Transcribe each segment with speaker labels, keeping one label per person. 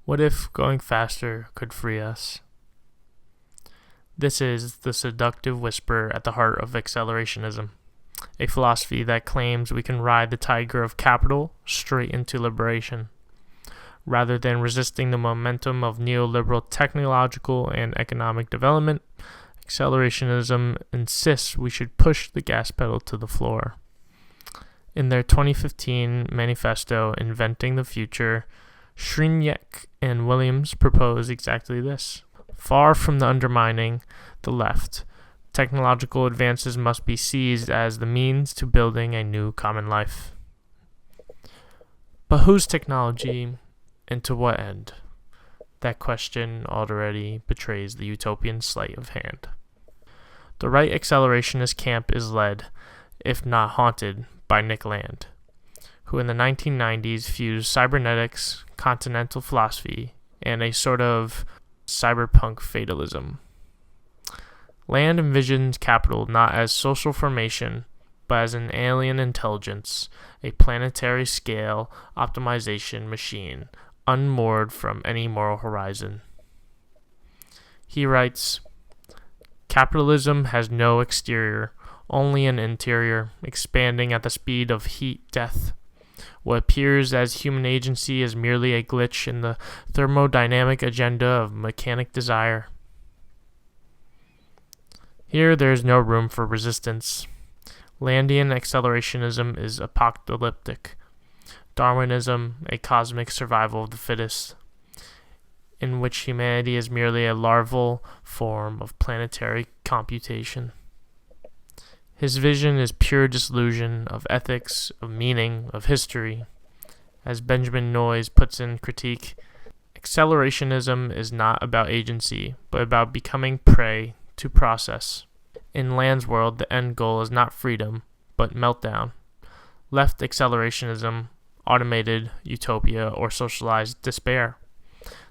Speaker 1: What if going faster could free us? This is the seductive whisper at the heart of accelerationism, a philosophy that claims we can ride the tiger of capital straight into liberation. Rather than resisting the momentum of neoliberal technological and economic development, accelerationism insists we should push the gas pedal to the floor. In their 2015 manifesto, Inventing the Future, Schreiniec and Williams propose exactly this. Far from the undermining the left, technological advances must be seized as the means to building a new common life. But whose technology, and to what end? That question already betrays the utopian sleight of hand. The right accelerationist camp is led, if not haunted, by Nick Land, who in the 1990s fused cybernetics, continental philosophy, and a sort of cyberpunk fatalism. Land envisions capital not as social formation, but as an alien intelligence, a planetary scale optimization machine, unmoored from any moral horizon. He writes, "Capitalism has no exterior, only an interior, expanding at the speed of heat death. What appears as human agency is merely a glitch in the thermodynamic agenda of mechanic desire." Here there is no room for resistance. Landian accelerationism is apocalyptic. Darwinism, a cosmic survival of the fittest, in which humanity is merely a larval form of planetary computation. His vision is pure disillusion of ethics, of meaning, of history. As Benjamin Noyes puts in Critique, accelerationism is not about agency, but about becoming prey to process. In Land's world, the end goal is not freedom, but meltdown. Left accelerationism, automated utopia, or socialized despair.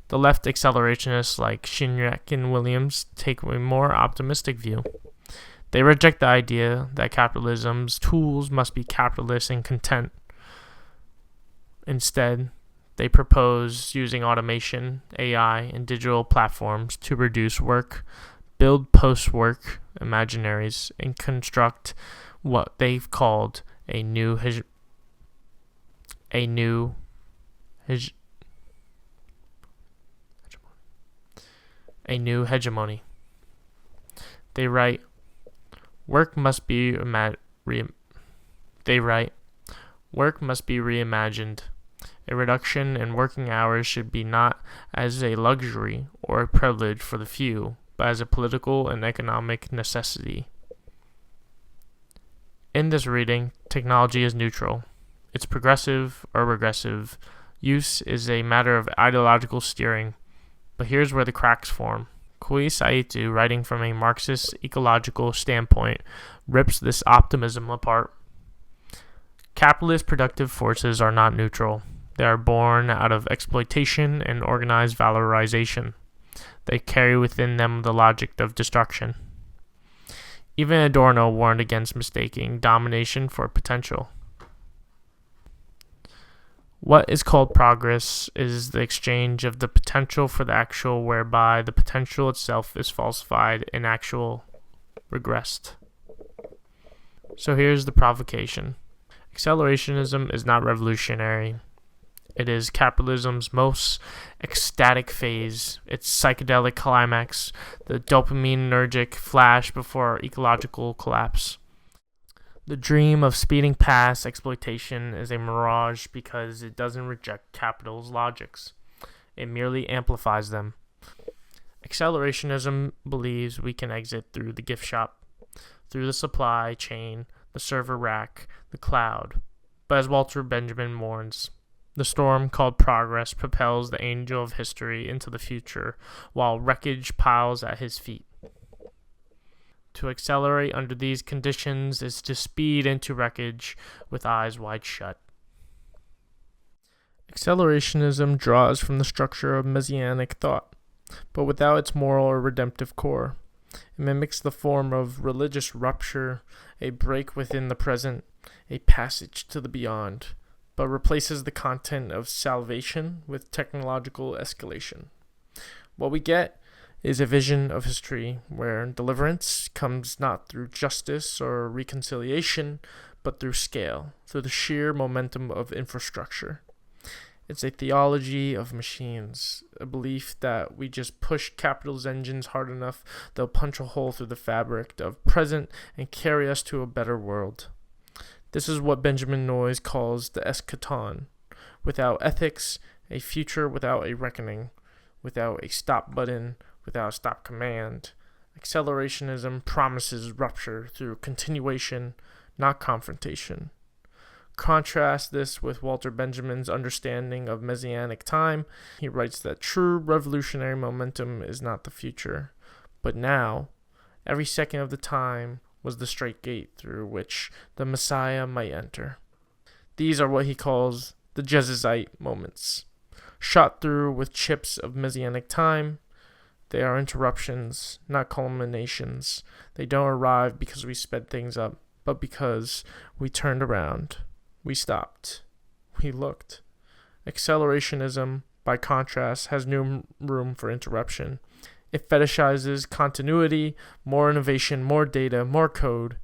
Speaker 1: The left accelerationists like Schreiniec and Williams take a more optimistic view. They reject the idea that capitalism's tools must be capitalist and content. Instead, they propose using automation, AI, and digital platforms to reduce work, build post-work imaginaries, and construct what they've called a new hegemony. They write, Work must be reimagined. A reduction in working hours should be not as a luxury or a privilege for the few, but as a political and economic necessity. In this reading, technology is neutral. It's progressive or regressive. Use is a matter of ideological steering. But here's where the cracks form. Kui Saito, writing from a Marxist ecological standpoint, rips this optimism apart. Capitalist productive forces are not neutral. They are born out of exploitation and organized valorization. They carry within them the logic of destruction. Even Adorno warned against mistaking domination for potential. What is called progress is the exchange of the potential for the actual, whereby the potential itself is falsified and actual regressed. So here's the provocation. Accelerationism is not revolutionary. It is capitalism's most ecstatic phase, its psychedelic climax, the dopaminergic flash before ecological collapse. The dream of speeding past exploitation is a mirage because it doesn't reject capital's logics. It merely amplifies them. Accelerationism believes we can exit through the gift shop, through the supply chain, the server rack, the cloud. But as Walter Benjamin warns, the storm called progress propels the angel of history into the future, while wreckage piles at his feet. To accelerate under these conditions is to speed into wreckage with eyes wide shut. Accelerationism draws from the structure of Messianic thought, but without its moral or redemptive core. It mimics the form of religious rupture, a break within the present, a passage to the beyond. but replaces the content of salvation with technological escalation. What we get is a vision of history where deliverance comes not through justice or reconciliation, but through scale, through the sheer momentum of infrastructure. It's a theology of machines, a belief that we just push capital's engines hard enough, they'll punch a hole through the fabric of present and carry us to a better world. This is what Benjamin Noyes calls the eschaton. Without ethics, a future without a reckoning, without a stop button, without a stop command. Accelerationism promises rupture through continuation, not confrontation. Contrast this with Walter Benjamin's understanding of Messianic time. He writes that true revolutionary momentum is not the future, but now, every second of the time was the straight gate through which the Messiah might enter. These are what he calls the Jesusite moments. Shot through with chips of Messianic time, they are interruptions, not culminations. They don't arrive because we sped things up, but because we turned around. We stopped. We looked. Accelerationism, by contrast, has no room for interruption. It fetishizes continuity, more innovation, more data, more code.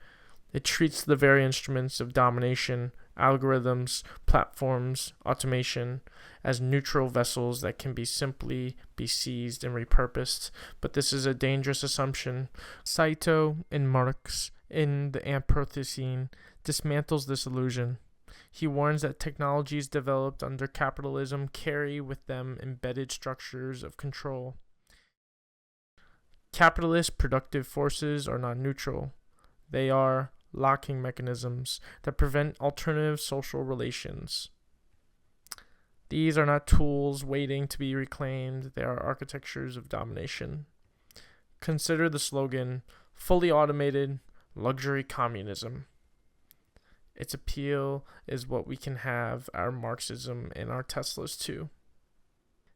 Speaker 1: It treats the very instruments of domination, algorithms, platforms, automation, as neutral vessels that can simply be seized and repurposed. But this is a dangerous assumption. Saito and Marx, in the Anthropocene, dismantles this illusion. He warns that technologies developed under capitalism carry with them embedded structures of control. Capitalist productive forces are not neutral. They are locking mechanisms that prevent alternative social relations. These are not tools waiting to be reclaimed. They are architectures of domination. Consider the slogan, fully automated luxury communism. Its appeal is what we can have our Marxism and our Teslas too.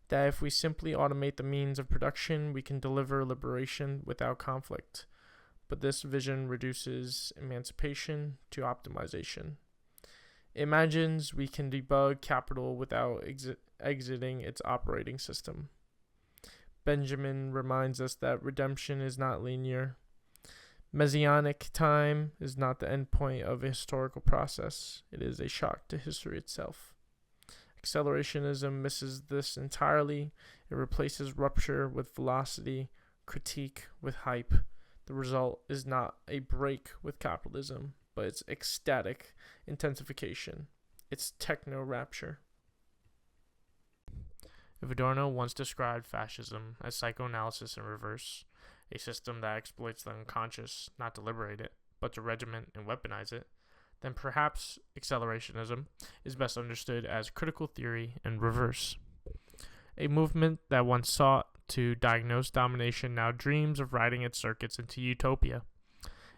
Speaker 1: That if we simply automate the means of production, we can deliver liberation without conflict. But this vision reduces emancipation to optimization. It imagines we can debug capital without exiting its operating system. Benjamin reminds us that redemption is not linear. Messianic time is not the endpoint of a historical process. It is a shock to history itself. Accelerationism misses this entirely. It replaces rupture with velocity, critique with hype. The result is not a break with capitalism, but it's ecstatic intensification. It's techno-rapture. If Adorno once described fascism as psychoanalysis in reverse, a system that exploits the unconscious, not to liberate it, but to regiment and weaponize it, then perhaps accelerationism is best understood as critical theory in reverse. A movement that once sought to diagnose domination now dreams of riding its circuits into utopia.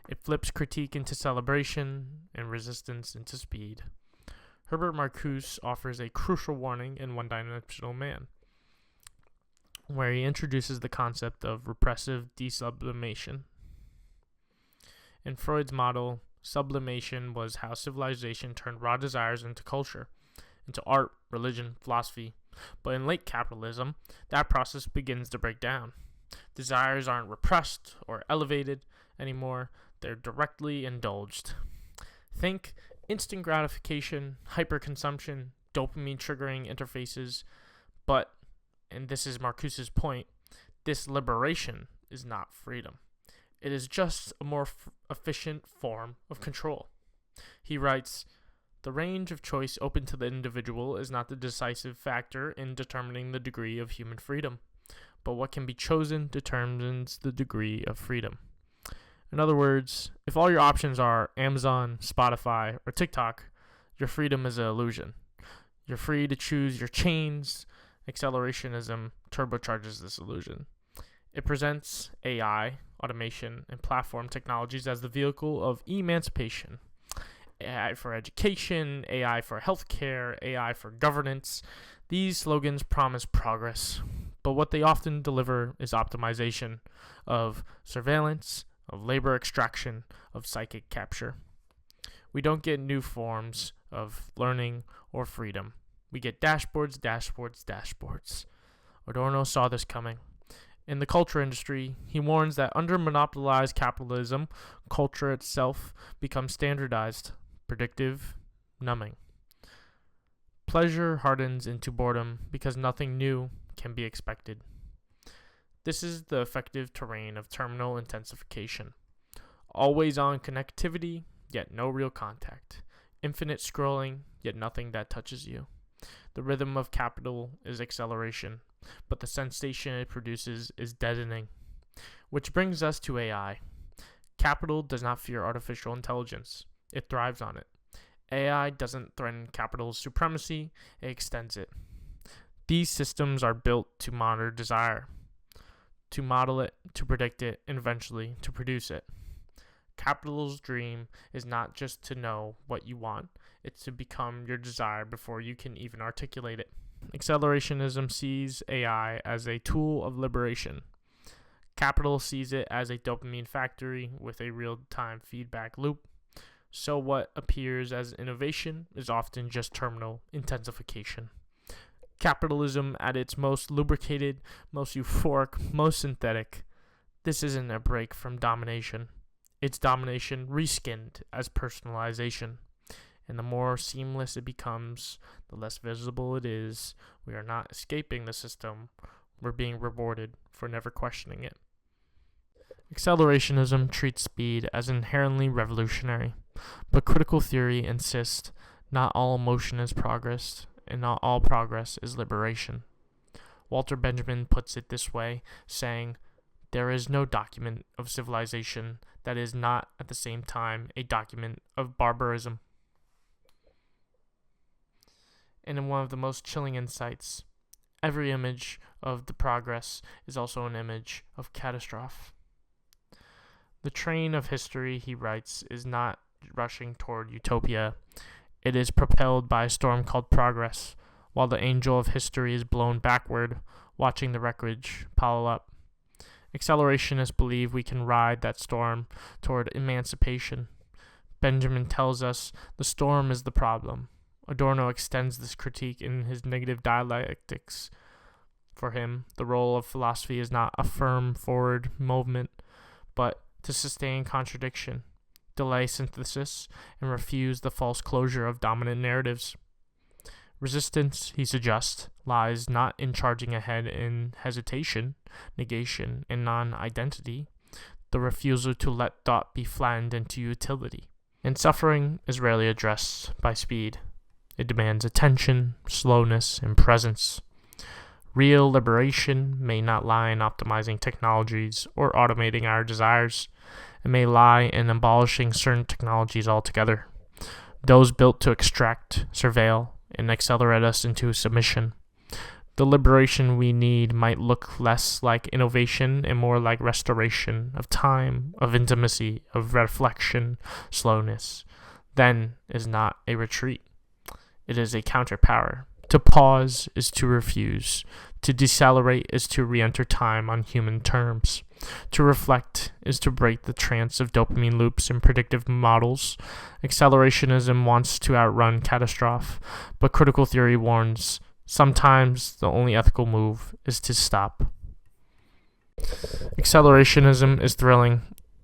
Speaker 1: It flips critique into celebration and resistance into speed. Herbert Marcuse offers a crucial warning in One-Dimensional Man, where he introduces the concept of repressive desublimation. In Freud's model, sublimation was how civilization turned raw desires into culture, into art, religion, philosophy. But in late capitalism, that process begins to break down. Desires aren't repressed or elevated anymore, they're directly indulged. Think instant gratification, hyperconsumption, dopamine triggering interfaces, but, and this is Marcuse's point, this liberation is not freedom. It is just a more efficient form of control. He writes, the range of choice open to the individual is not the decisive factor in determining the degree of human freedom, but what can be chosen determines the degree of freedom. In other words, if all your options are Amazon, Spotify, or TikTok, your freedom is an illusion. You're free to choose your chains. Accelerationism turbocharges this illusion. It presents AI, automation, and platform technologies as the vehicle of emancipation. AI for education, AI for healthcare, AI for governance. These slogans promise progress, but what they often deliver is optimization of surveillance, of labor extraction, of psychic capture. We don't get new forms of learning or freedom. We get dashboards, dashboards, dashboards. Adorno saw this coming. In the culture industry, he warns that under monopolized capitalism, culture itself becomes standardized, predictive, numbing. Pleasure hardens into boredom because nothing new can be expected. This is the effective terrain of terminal intensification. Always on connectivity, yet no real contact. Infinite scrolling, yet nothing that touches you. The rhythm of capital is acceleration, but the sensation it produces is deadening. Which brings us to AI. Capital does not fear artificial intelligence. It thrives on it. AI doesn't threaten capital's supremacy, it extends it. These systems are built to monitor desire, to model it, to predict it, and eventually to produce it. Capital's dream is not just to know what you want, it's to become your desire before you can even articulate it. Accelerationism sees AI as a tool of liberation. Capital sees it as a dopamine factory with a real-time feedback loop. So what appears as innovation is often just terminal intensification. Capitalism at its most lubricated, most euphoric, most synthetic. This isn't a break from domination. It's domination reskinned as personalization. And the more seamless it becomes, the less visible it is. We are not escaping the system. We're being rewarded for never questioning it. Accelerationism treats speed as inherently revolutionary, but critical theory insists not all motion is progress, and not all progress is liberation. Walter Benjamin puts it this way, saying, "There is no document of civilization that is not at the same time a document of barbarism." And in one of the most chilling insights, every image of the progress is also an image of catastrophe. The train of history, he writes, is not rushing toward utopia. It is propelled by a storm called progress, while the angel of history is blown backward, watching the wreckage pile up. Accelerationists believe we can ride that storm toward emancipation. Benjamin tells us the storm is the problem. Adorno extends this critique in his negative dialectics. For him, the role of philosophy is not a firm forward movement, but to sustain contradiction, delay synthesis, and refuse the false closure of dominant narratives. Resistance, he suggests, lies not in charging ahead in hesitation, negation, and non-identity, the refusal to let thought be flattened into utility. And suffering is rarely addressed by speed. It demands attention, slowness, and presence. Real liberation may not lie in optimizing technologies or automating our desires. It may lie in abolishing certain technologies altogether, those built to extract, surveil, and accelerate us into submission. The liberation we need might look less like innovation and more like restoration of time, of intimacy, of reflection, slowness. Then is not a retreat. It is a counterpower. To pause is to refuse. To decelerate is to re-enter time on human terms. To reflect is to break the trance of dopamine loops and predictive models. Accelerationism wants to outrun catastrophe, but critical theory warns sometimes the only ethical move is to stop. Accelerationism is thrilling.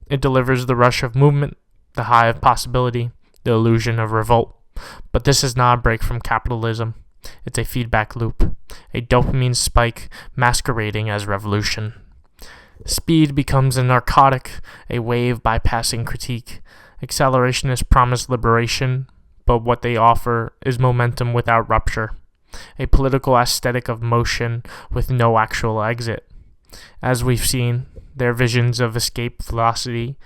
Speaker 1: It delivers the rush of movement, the high of possibility, the illusion of revolt. But this is not a break from capitalism. It's a feedback loop, a dopamine spike masquerading as revolution. Speed becomes a narcotic, a wave bypassing critique. Accelerationists promise liberation, but what they offer is momentum without rupture, a political aesthetic of motion with no actual exit. As we've seen, their visions of escape velocity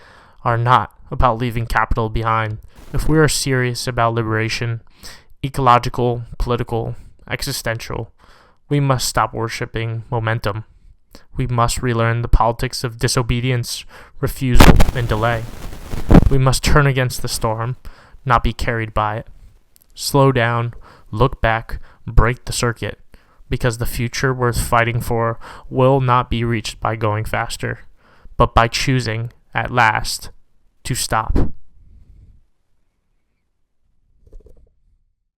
Speaker 1: are not about leaving capital behind. If we are serious about liberation, ecological, political, existential, we must stop worshipping momentum. We must relearn the politics of disobedience, refusal, and delay. We must turn against the storm, not be carried by it. Slow down, look back, break the circuit, because the future worth fighting for will not be reached by going faster, but by choosing, at last, to stop.